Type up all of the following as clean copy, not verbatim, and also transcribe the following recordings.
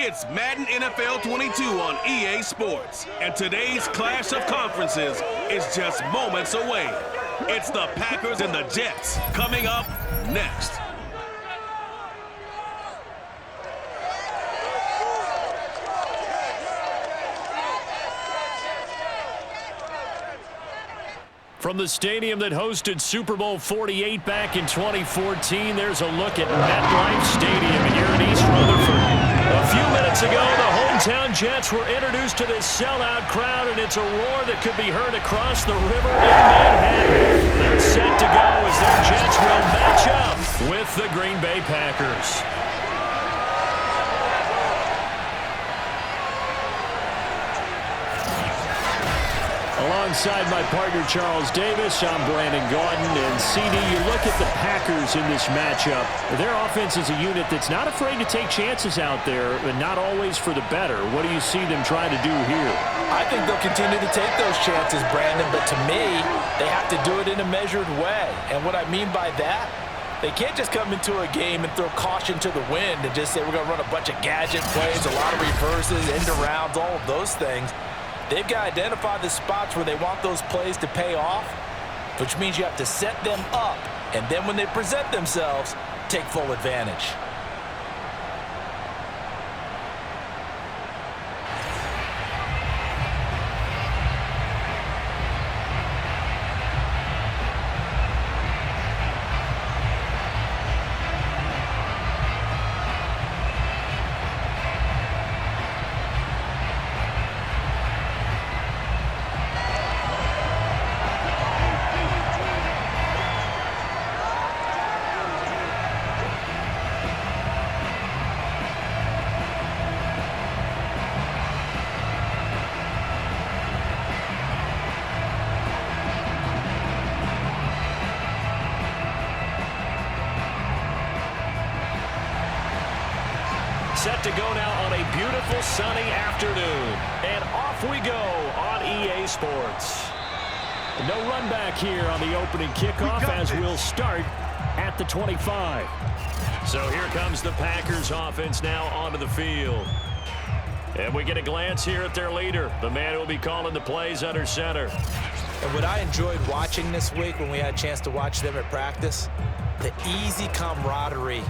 It's Madden NFL 22 on EA Sports, and today's clash of conferences is just moments away. It's the Packers and the Jets coming up next. From the stadium that hosted Super Bowl 48 back in 2014, there's a look at MetLife Stadium here in East Rutherford. A few minutes ago, the hometown Jets were introduced to this sellout crowd, and it's a roar that could be heard across the river in Manhattan. They're set to go as their Jets will match up with the Green Bay Packers. Alongside my partner, Charles Davis, I'm Brandon Gaudin. And CD, you look at the Packers in this matchup. Their offense is a unit that's not afraid to take chances out there, but not always for the better. What do you see them trying to do here? I think they'll continue to take those chances, Brandon, but to me, they have to do it in a measured way. And what I mean by that, they can't just come into a game and throw caution to the wind and just say we're going to run a bunch of gadget plays, a lot of reverses, end arounds, all of those things. They've got to identify the spots where they want those plays to pay off, which means you have to set them up, and then when they present themselves, take full advantage. Set to go now on a beautiful sunny afternoon. And off we go on EA Sports. No run back here on the opening kickoff as we'll start at the 25. So here comes the Packers offense now onto the field. And we get a glance here at their leader, the man who will be calling the plays under center. And what I enjoyed watching this week when we had a chance to watch them at practice, the easy camaraderie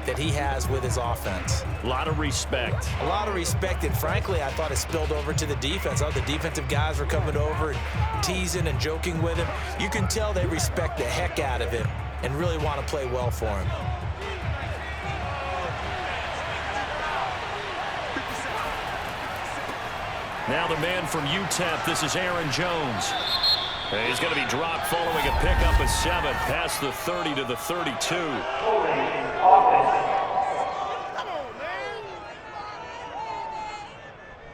that he has with his offense. A lot of respect. A lot of respect, and frankly, I thought it spilled over to the defense. All the defensive guys were coming over and teasing and joking with him. You can tell they respect the heck out of him and really want to play well for him. Now the man from UTEP, this is Aaron Jones. He's going to be dropped following a pickup of 7 past the 30 to the 32.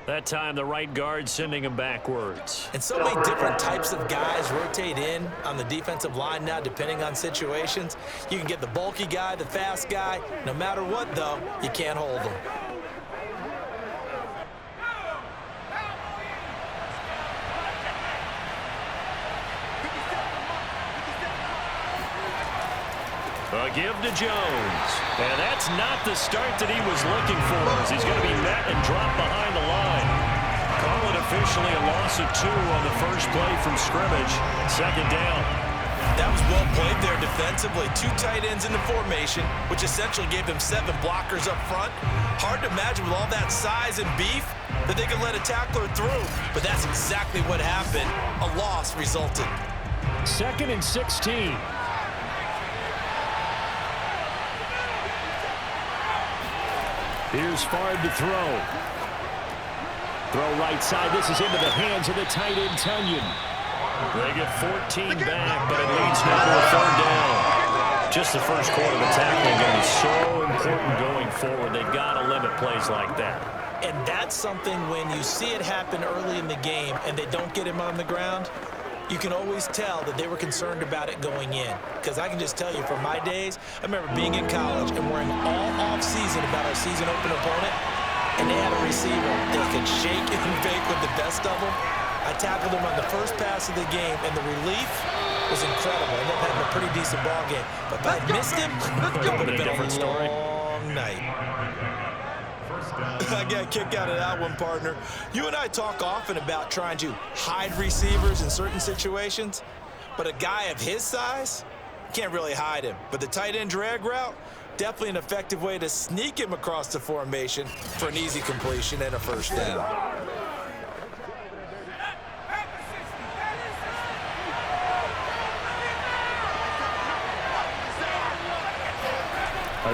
That time the right guard sending him backwards. And so many different types of guys rotate in on the defensive line now depending on situations. You can get the bulky guy, the fast guy. No matter what, though, you can't hold them. A give to Jones. And that's not the start that he was looking for, as he's going to be met and dropped behind the line. Call it officially a loss of 2 on the first play from scrimmage. Second down. That was well played there defensively. 2 tight ends in the formation, which essentially gave them 7 blockers up front. Hard to imagine with all that size and beef that they could let a tackler through. But that's exactly what happened. A loss resulted. 2nd and 16. Here's Favre to throw. Throw right side. This is into the hands of the tight end, Tunyon. They get 14 back, but it leads now to a 3rd down. Just the first quarter of the tackling going to be so important going forward. They've got to limit plays like that. And that's something when you see it happen early in the game and they don't get him on the ground, you can always tell that they were concerned about it going in. Because I can just tell you from my days, I remember being in college and worrying all off-season about our season open opponent, and they had a receiver that could shake and bake with the best of them. I tackled him on the first pass of the game, and the relief was incredible. I ended up having a pretty decent ball game. But if I had missed him, it would have been a long night. I get a kick out of that one, partner. You and I talk often about trying to hide receivers in certain situations, but a guy of his size can't really hide him. But the tight end drag route, definitely an effective way to sneak him across the formation for an easy completion and a first down.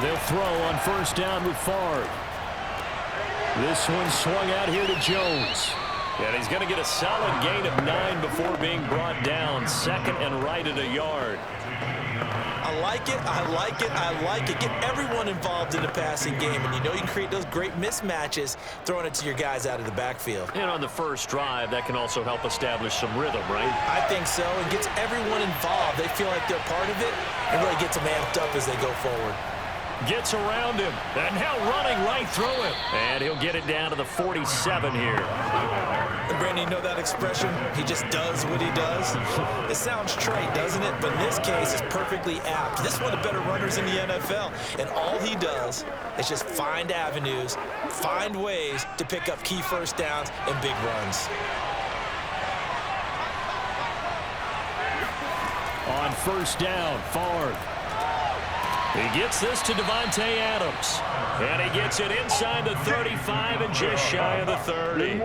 They'll throw on first down with Favre. This one swung out here to Jones. And he's going to get a solid gain of 9 before being brought down. Second and right at a yard. I like it, I like it, I like it. Get everyone involved in the passing game, and you know you can create those great mismatches throwing it to your guys out of the backfield. And on the first drive, that can also help establish some rhythm, right? I think so. It gets everyone involved. They feel like they're part of it, and really gets them amped up as they go forward. Gets around him, and now running right through him. And he'll get it down to the 47 here. And Brandon, you know that expression? He just does what he does. It sounds trite, doesn't it? But in this case, it's perfectly apt. This is one of the better runners in the NFL, and all he does is just find avenues, find ways to pick up key first downs and big runs. On first down, Favre. He gets this to Davante Adams. And he gets it inside the 35 and just shy of the 30.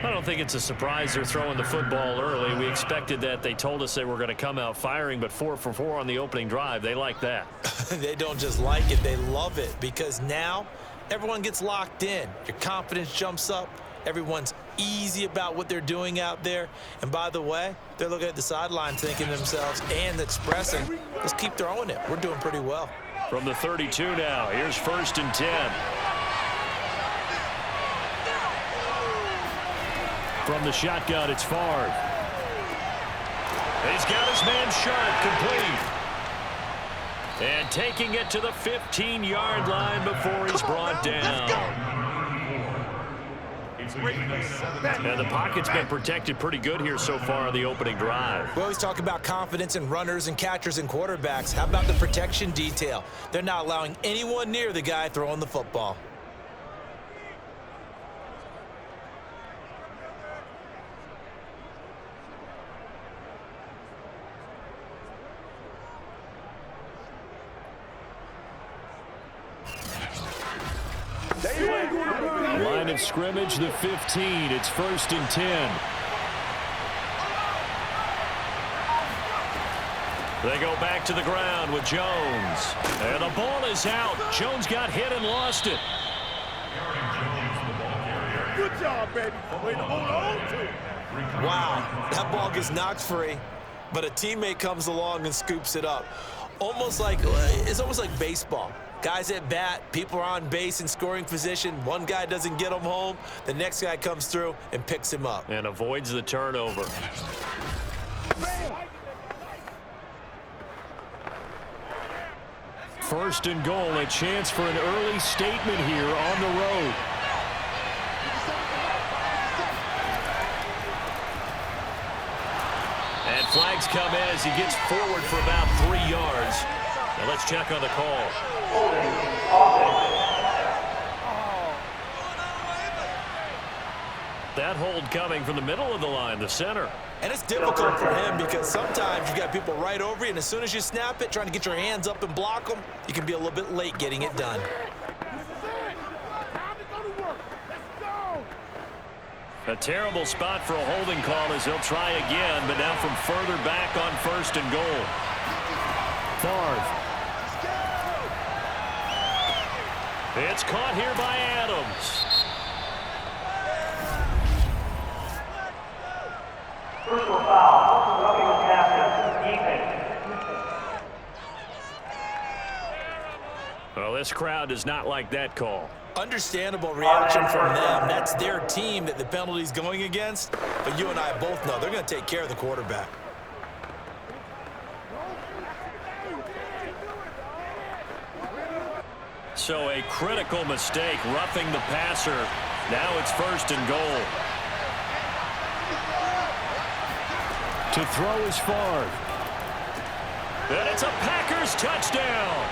I don't think it's a surprise they're throwing the football early. We expected that. They told us they were going to come out firing, but 4 for 4 on the opening drive. They like that. They don't just like it, they love it, because now everyone gets locked in. Your confidence jumps up. Everyone's easy about what they're doing out there. And by the way, they're looking at the sideline thinking to themselves and expressing, let's keep throwing it. We're doing pretty well. From the 32 now, here's first and 10. From the shotgun, it's Favre. He's got his man Sharp complete. And taking it to the 15-yard line before he's brought down. And the pocket's been protected pretty good here so far on the opening drive. We always talk about confidence in runners and catchers and quarterbacks. How about the protection detail? They're not allowing anyone near the guy throwing the football. Line of scrimmage, the 15. It's first and 10. They go back to the ground with Jones. And the ball is out. Jones got hit and lost it. Good job, baby. Way to hold on to it. Wow, that ball gets knocked free, but a teammate comes along and scoops it up. It's almost like baseball. Guys at bat, people are on base in scoring position. One guy doesn't get him home. The next guy comes through and picks him up. And avoids the turnover. First and goal, a chance for an early statement here on the road. And flags come as he gets forward for about 3 yards. Now let's check on the call. That hold coming from the middle of the line, the center. And it's difficult for him because sometimes you got people right over you, and as soon as you snap it, trying to get your hands up and block them, you can be a little bit late getting it done. A terrible spot for a holding call as he'll try again, but now from further back on first and goal. Favre. It's caught here by Adams. Personal foul. Roughing the passer. Defense. Well, this crowd does not like that call. Understandable reaction from them. That's their team that the penalty's going against. But you and I both know they're going to take care of the quarterback. So a critical mistake, roughing the passer. Now it's first and goal. To throw is Favre. And it's a Packers touchdown.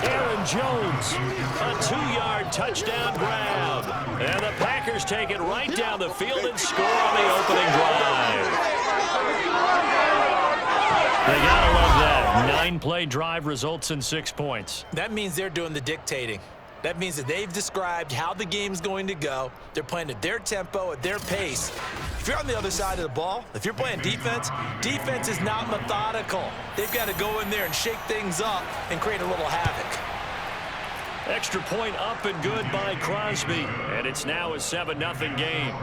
Aaron Jones, a 2-yard touchdown grab. And the Packers take it right down the field and score on the opening drive. They gotta love that. 9-play drive results in 6 points. That means they're doing the dictating. That means that they've described how the game's going to go. They're playing at their tempo, at their pace. If you're on the other side of the ball, if you're playing defense, defense is not methodical. They've got to go in there and shake things up and create a little havoc. Extra point up and good by Crosby. And it's now a 7-0 game.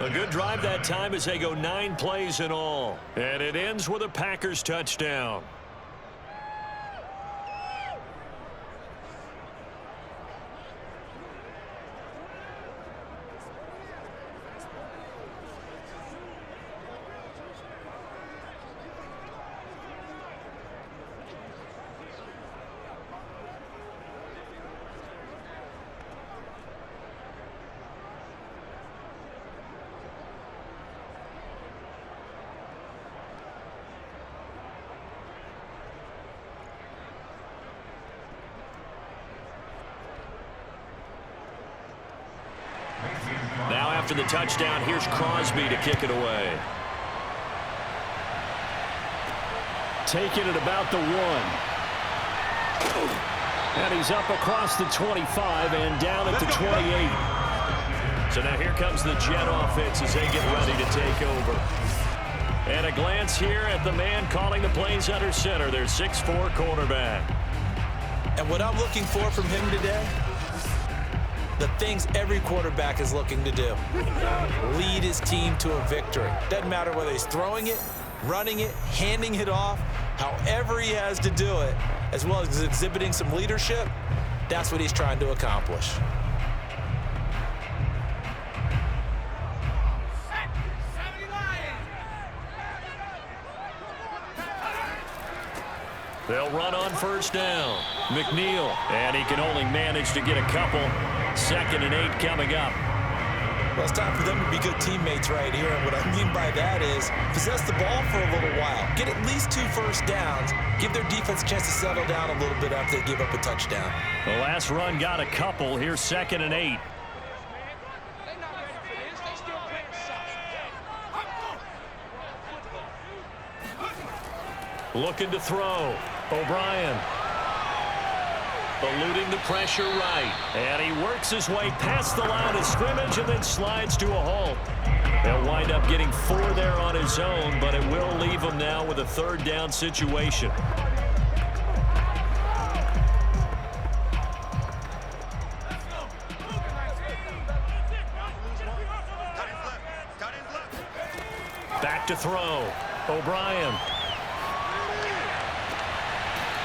A good drive that time as they go 9 plays in all. And it ends with a Packers touchdown. Now after the touchdown, here's Crosby to kick it away. Take it at about the 1. And he's up across the 25 and down at the 28. So now here comes the Jet offense as they get ready to take over. And a glance here at the man calling the plays under center, their 6'4" quarterback. And what I'm looking for from him today, the things every quarterback is looking to do. Lead his team to a victory. Doesn't matter whether he's throwing it, running it, handing it off, however he has to do it, as well as exhibiting some leadership, that's what he's trying to accomplish. They'll run on first down. McNeil, and he can only manage to get a couple. 2nd and 8 coming up. Well, it's time for them to be good teammates right here. And what I mean by that is possess the ball for a little while. Get at least 2 first downs. Give their defense a chance to settle down a little bit after they give up a touchdown. The last run got a couple. Here's 2nd and 8. Looking to throw. O'Brien. Eluding the pressure right. And he works his way past the line of scrimmage and then slides to a halt. They'll wind up getting 4 there on his own, but it will leave him now with a 3rd down situation. Back to throw. O'Brien.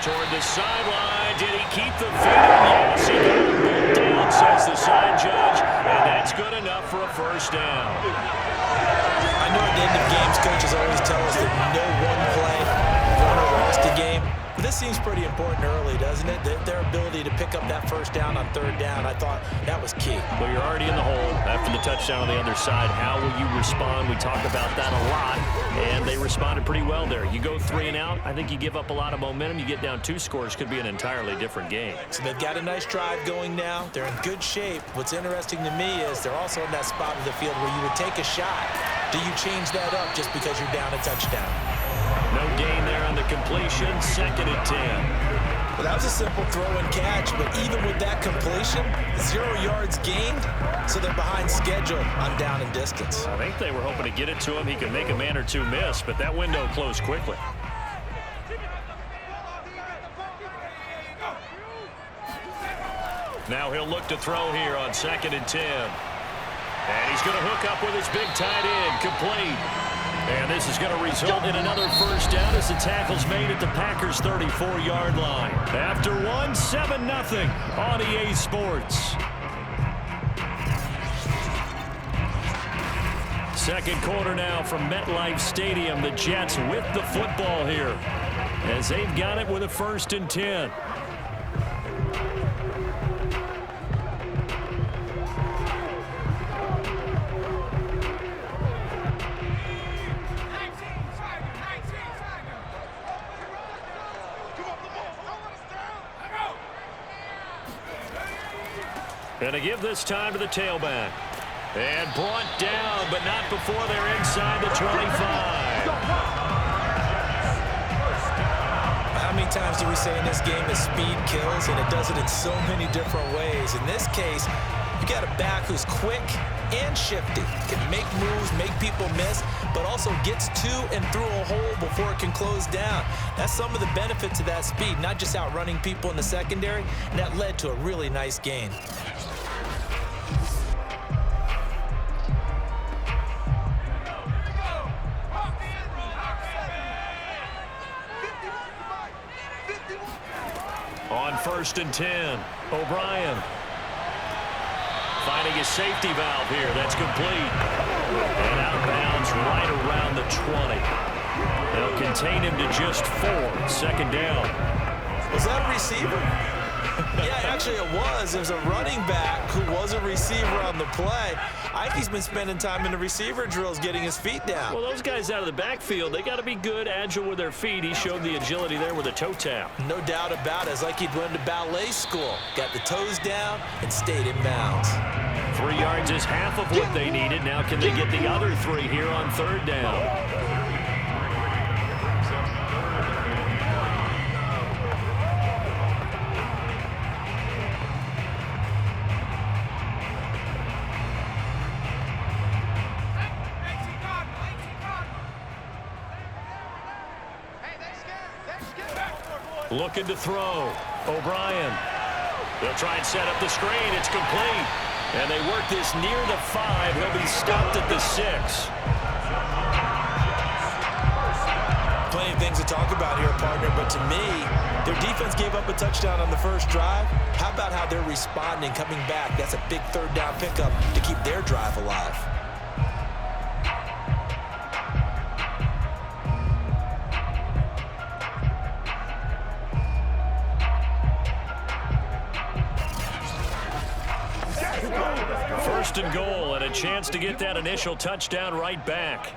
Toward the sideline. Did he keep the feet? Yes, he got down, says the side judge. And that's good enough for a first down. I know at the end of games, coaches always tell us that no one play won or lost a game. But this seems pretty important early, doesn't it? Their ability to pick up that first down on 3rd down, I thought that was key. Well, you're already in the hole after the touchdown on the other side. How will you respond? We talk about that a lot, and they responded pretty well there. You go 3 and out, I think you give up a lot of momentum. You get down 2 scores, could be an entirely different game. So they've got a nice drive going now. They're in good shape. What's interesting to me is they're also in that spot of the field where you would take a shot. Do you change that up just because you're down a touchdown? No gain there on the completion. 2nd and 10. Well, that was a simple throw and catch, but even with that completion, 0 yards gained, so they're behind schedule on down and distance. I think they were hoping to get it to him. He could make a man or 2 miss, but that window closed quickly. Now he'll look to throw here on 2nd and 10. And he's going to hook up with his big tight end, complete. And this is going to result in another first down as the tackle's made at the Packers' 34-yard line. After 7-0 on EA Sports. Second quarter now from MetLife Stadium. The Jets with the football here as they've got it with a 1st and 10. And to give this time to the tailback. And brought down, but not before they're inside the 25. How many times do we say in this game that speed kills, and it does it in so many different ways? In this case, you got a back who's quick and shifty, can make moves, make people miss, but also gets to and through a hole before it can close down. That's some of the benefits of that speed, not just outrunning people in the secondary, and that led to a really nice gain. On 1st and 10, O'Brien finding his safety valve here. That's complete. And out of bounds right around the 20. They'll contain him to just 4. 2nd down. Was that a receiver? Yeah, actually it was. It was a running back who was a receiver on the play. I think he's been spending time in the receiver drills getting his feet down. Well, those guys out of the backfield, they got to be good, agile with their feet. He showed the agility there with a toe tap. No doubt about it. It's like he'd went to ballet school. Got the toes down and stayed in bounds. 3 yards is half of what they needed. Now can they get the other 3 here on 3rd down? Looking to throw. O'Brien. They'll try and set up the screen. It's complete. And they work this near the 5. He'll be stopped at the 6. Plenty of things to talk about here, partner, but to me, their defense gave up a touchdown on the first drive. How about how they're responding, coming back? That's a big 3rd down pickup to keep their drive alive. First and goal, and a chance to get that initial touchdown right back.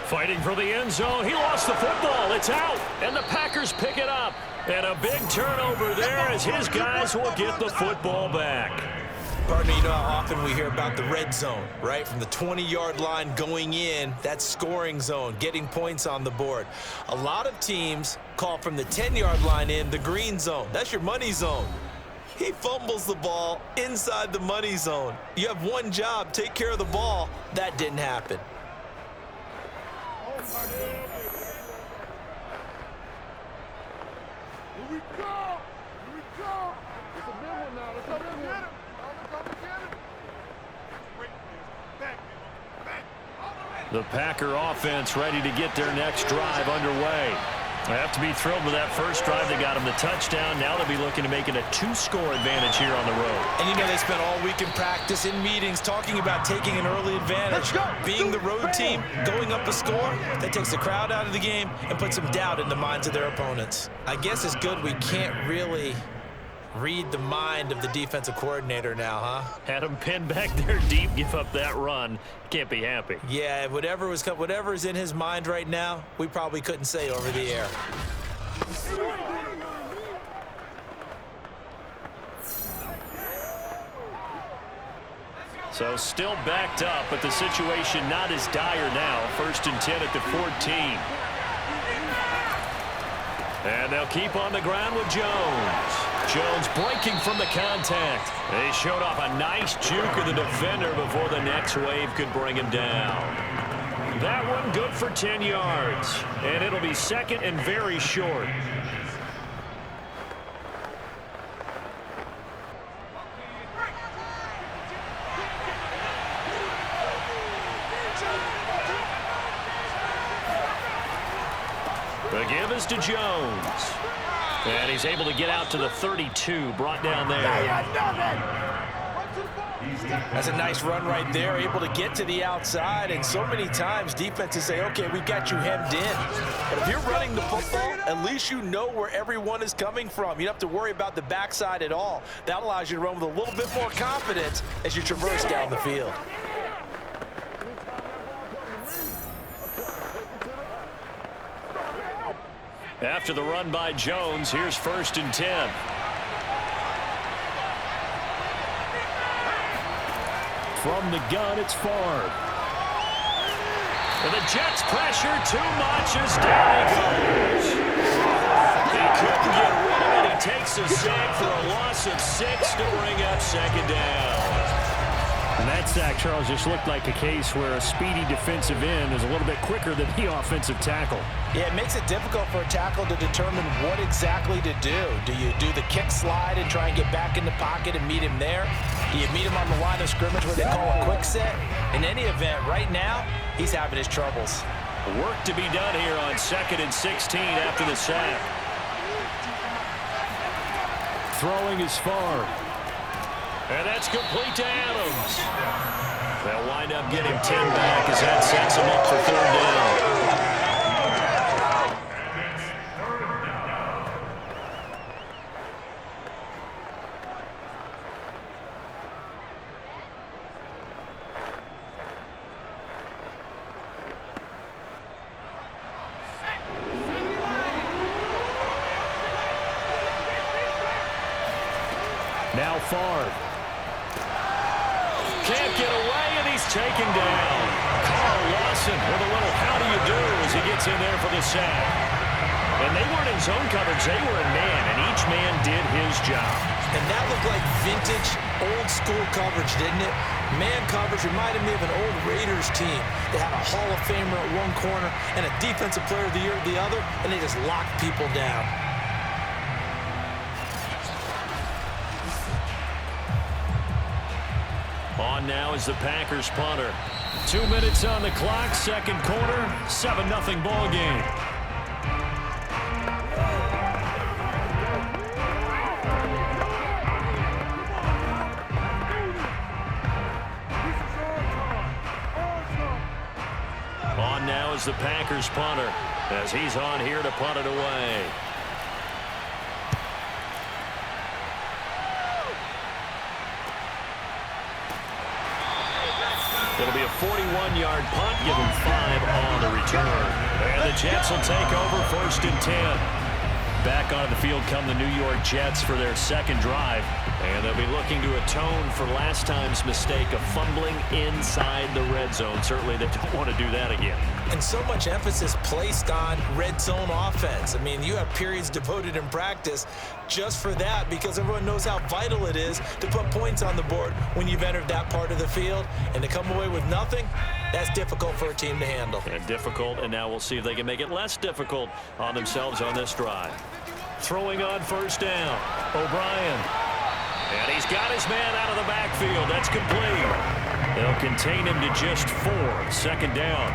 Fighting for the end zone. He lost the football. It's out, and the Packers pick it up. And a big turnover there as his guys will get the football back. Partner, you know how often we hear about the red zone, right? From the 20-yard line going in, that's scoring zone, getting points on the board. A lot of teams call from the 10-yard line in the green zone. That's your money zone. He fumbles the ball inside the money zone. You have one job, take care of the ball. That didn't happen. Here we go! Here we go! It's a big one now. Let's go get him. The Packer offense ready to get their next drive underway. They have to be thrilled with that first drive. They got them the touchdown. Now they'll be looking to make it a 2-score advantage here on the road. And you know they spent all week in practice, in meetings, talking about taking an early advantage. Being the road team, going up a score, that takes the crowd out of the game and puts some doubt in the minds of their opponents. I guess it's good we can't really read the mind of the defensive coordinator now, huh? Had him pinned back there deep, give up that run. Can't be happy. Yeah, whatever is in his mind right now, we probably couldn't say over the air. So still backed up, but the situation not as dire now. 1st and 10 at the 14. And they'll keep on the ground with Jones. Jones breaking from the contact. They showed off a nice juke of the defender before the next wave could bring him down. That one good for 10 yards. And it'll be 2nd and very short. The give is to Jones. And he's able to get out to the 32, brought down there. That's a nice run right there, able to get to the outside, and so many times defenses say, okay, we got you hemmed in. But if you're running the football, at least you know where everyone is coming from. You don't have to worry about the backside at all. That allows you to run with a little bit more confidence as you traverse down the field. After the run by Jones, here's 1st and 10. From the gun, it's Favre. And the Jets pressure too much as down he goes. He couldn't get rid of it. He takes a sack for a loss of 6 to bring up 2nd down. And that sack, Charles, just looked like a case where a speedy defensive end is a little bit quicker than the offensive tackle. Yeah, it makes it difficult for a tackle to determine what exactly to do. Do you do the kick slide and try and get back in the pocket and meet him there? Do you meet him on the line of scrimmage where they call a quick set? In any event, right now, he's having his troubles. Work to be done here on 2nd and 16 after the sack. Throwing is Favre. And that's complete to Adams. They'll wind up getting 10 back as that sets them up for 3rd down. Now Favre. Can't get away, and he's taken down. Carl Lawson with a little how do you do as he gets in there for the sack. And they weren't in zone coverage. They were in man, and each man did his job. And that looked like vintage, old-school coverage, didn't it? Man coverage reminded me of an old Raiders team. They had a Hall of Famer at one corner and a Defensive Player of the Year at the other, and they just locked people down. On now is the Packers punter. 2 minutes on the clock, 2nd quarter, 7-0 ball game. On now is the Packers punter as he's on here to punt it away. It'll be a 41-yard punt, give him 5 on the return. And the Jets will take over 1st and 10. Back onto the field come the New York Jets for their 2nd drive. And they'll be looking to atone for last time's mistake of fumbling inside the red zone. Certainly they don't want to do that again. And so much emphasis placed on red zone offense. I mean, you have periods devoted in practice just for that because everyone knows how vital it is to put points on the board when you've entered that part of the field. And to come away with nothing, that's difficult for a team to handle. And difficult, and now we'll see if they can make it less difficult on themselves on this drive. Throwing on 1st down, O'Brien. And he's got his man out of the backfield. That's complete. They'll contain him to just 4. 2nd down.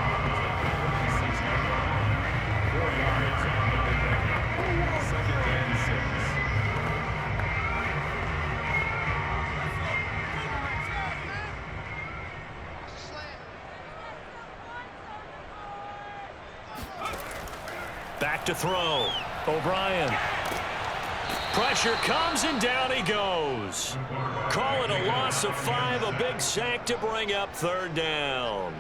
Back to throw. O'Brien. Pressure comes, and down he goes. Call it a loss of 5, a big sack to bring up 3rd down.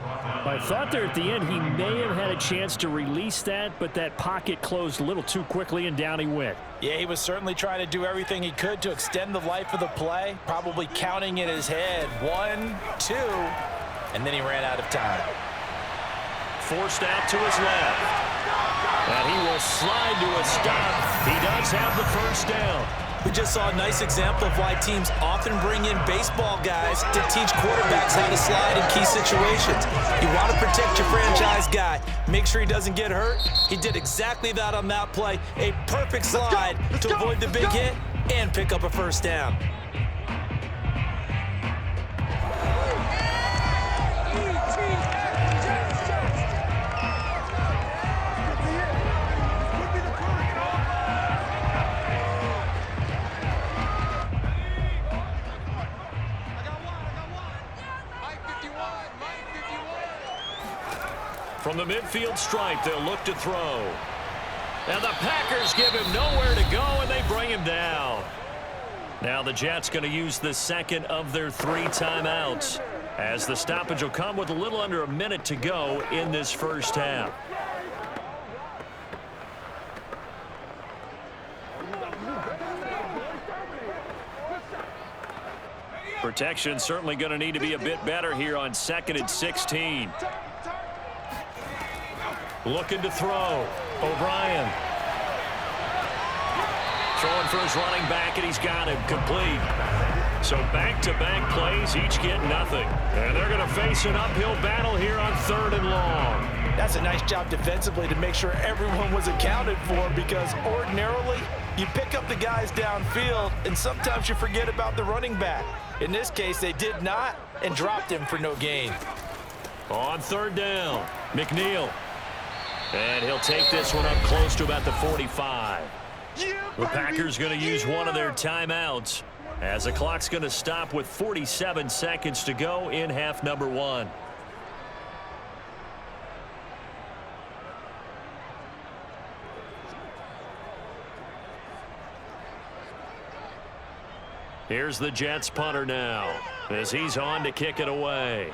I thought there at the end he may have had a chance to release that, but that pocket closed a little too quickly, and down he went. Yeah, he was certainly trying to do everything he could to extend the life of the play, probably counting in his head 1, 2, and then he ran out of time. Forced out to his left. And he will slide to a stop. He does have the 1st down. We just saw a nice example of why teams often bring in baseball guys to teach quarterbacks how to slide in key situations. You want to protect your franchise guy. Make sure he doesn't get hurt. He did exactly that on that play. A perfect slide to avoid the big hit and pick up a 1st down. From the midfield stripe, they'll look to throw. And the Packers give him nowhere to go, and they bring him down. Now the Jets going to use the 2nd of their 3 timeouts, as the stoppage will come with a little under a minute to go in this 1st half. Protection certainly going to need to be a bit better here on 2nd and 16. Looking to throw. O'Brien. Throwing for his running back, and he's got him complete. So back-to-back plays, each get nothing. And they're going to face an uphill battle here on 3rd and long. That's a nice job defensively to make sure everyone was accounted for, because ordinarily you pick up the guys downfield and sometimes you forget about the running back. In this case, they did not and dropped him for no gain. On 3rd down, McNeil. And he'll take this one up close to about the 45. The Packers going to use one of their timeouts as the clock's going to stop with 47 seconds to go in half number 1. Here's the Jets punter now as he's on to kick it away.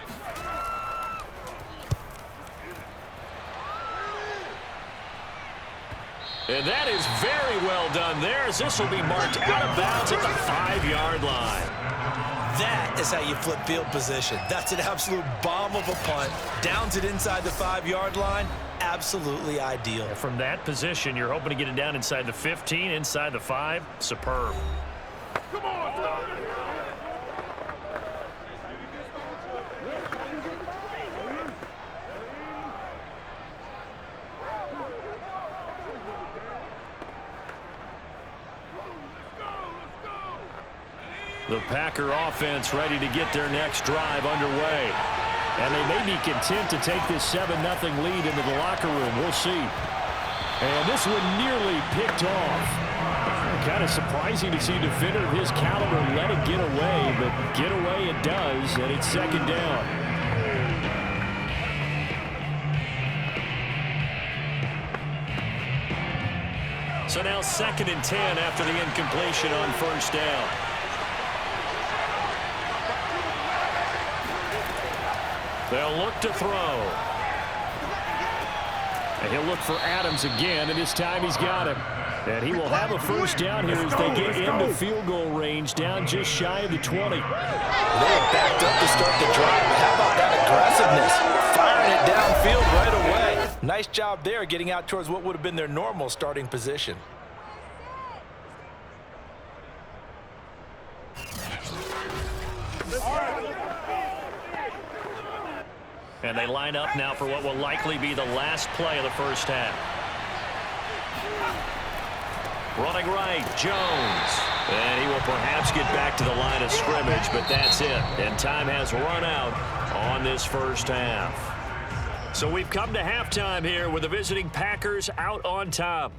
And that is very well done there, as this will be marked out of bounds at the 5-yard line. That is how you flip field position. That's an absolute bomb of a punt. Downs it inside the 5-yard line. Absolutely ideal. From that position, you're hoping to get it down inside the 15, inside the 5. Superb. Come on, The Packer offense ready to get their next drive underway. And they may be content to take this 7-0 lead into the locker room. We'll see. And this one nearly picked off. Kind of surprising to see a defender of his caliber let it get away, but get away it does, and it's 2nd down. So now 2nd and 10 after the incompletion on 1st down. They'll look to throw. And he'll look for Adams again, and this time he's got him. And he will have a 1st down here as they get into field goal range, down just shy of the 20. They have backed up to start the drive, but how about that aggressiveness? Firing it downfield right away. Nice job there getting out towards what would have been their normal starting position. And they line up now for what will likely be the last play of the 1st half. Running right, Jones. And he will perhaps get back to the line of scrimmage, but that's it. And time has run out on this 1st half. So we've come to halftime here with the visiting Packers out on top.